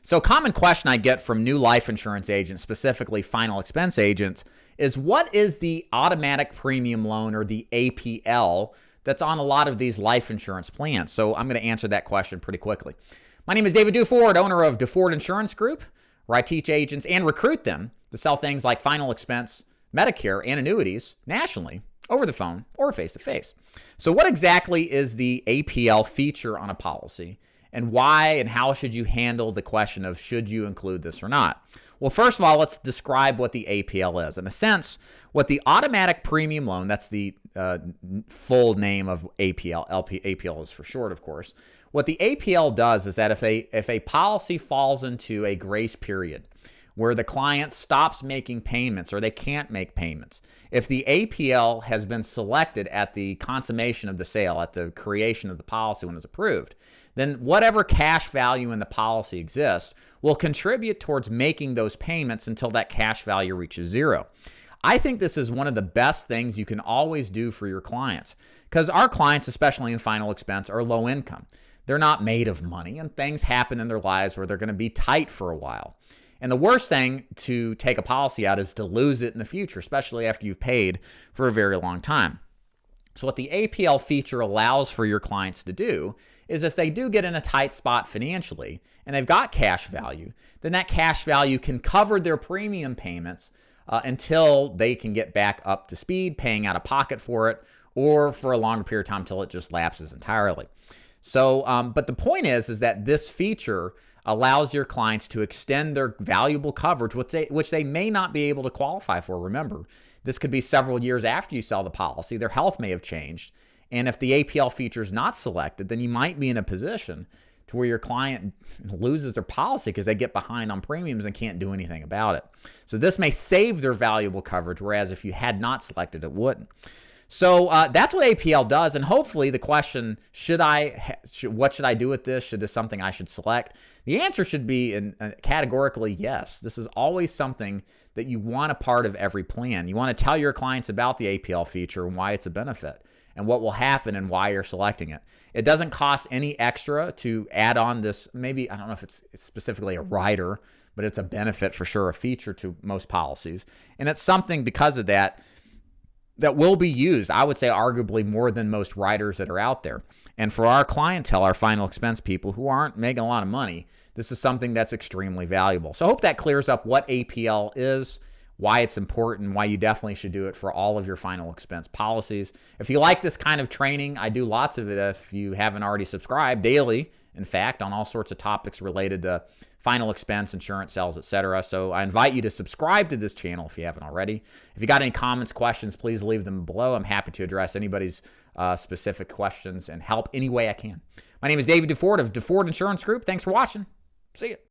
So a common question I get from new life insurance agents, specifically final expense agents, is what is the automatic premium loan, or the APL, that's on a lot of these life insurance plans? So I'm going to answer that question pretty quickly. My name is David Duford, owner of Duford Insurance Group, where I teach agents and recruit them to sell things like final expense, Medicare, and annuities nationally, over the phone or face-to-face. So what exactly is the APL feature on a policy, and why and how should you handle the question of should you include this or not? Well, first of all, let's describe what the APL is. In a sense, what the automatic premium loan, that's the full name of APL, APL is for short, of course. What the APL does is that if a policy falls into a grace period where the client stops making payments or they can't make payments, if the APL has been selected at the consummation of the sale, at the creation of the policy when it's approved, then whatever cash value in the policy exists will contribute towards making those payments until that cash value reaches zero. I think this is one of the best things you can always do for your clients, because our clients, especially in final expense, are low income. They're not made of money, and things happen in their lives where they're going to be tight for a while. And the worst thing to take a policy out is to lose it in the future, especially after you've paid for a very long time. So what the APL feature allows for your clients to do is, if they do get in a tight spot financially and they've got cash value, then that cash value can cover their premium payments until they can get back up to speed, paying out of pocket for it, or for a longer period of time until it just lapses entirely. So, but the point is that this feature allows your clients to extend their valuable coverage, which they may not be able to qualify for. Remember, this could be several years after you sell the policy. Their health may have changed. And if the APL feature is not selected, then you might be in a position to where your client loses their policy because they get behind on premiums and can't do anything about it. So this may save their valuable coverage, whereas if you had not selected, it wouldn't. So that's what APL does, and hopefully the question, what should I do with this? Should this something I should select? The answer should be categorically yes. This is always something that you want a part of every plan. You want to tell your clients about the APL feature and why it's a benefit, and what will happen and why you're selecting it. It doesn't cost any extra to add on this. Maybe, I don't know if it's specifically a rider, but it's a benefit for sure, a feature to most policies. And it's something, because of that will be used, I would say, arguably more than most riders that are out there. And for our clientele, our final expense people who aren't making a lot of money, this is something that's extremely valuable. So I hope that clears up what APL is, why it's important, why you definitely should do it for all of your final expense policies. If you like this kind of training, I do lots of it if you haven't already subscribed, daily, in fact, on all sorts of topics related to final expense, insurance sales, etc. So I invite you to subscribe to this channel if you haven't already. If you got any comments, questions, please leave them below. I'm happy to address anybody's specific questions and help any way I can. My name is David Duford of Duford Insurance Group. Thanks for watching. See you.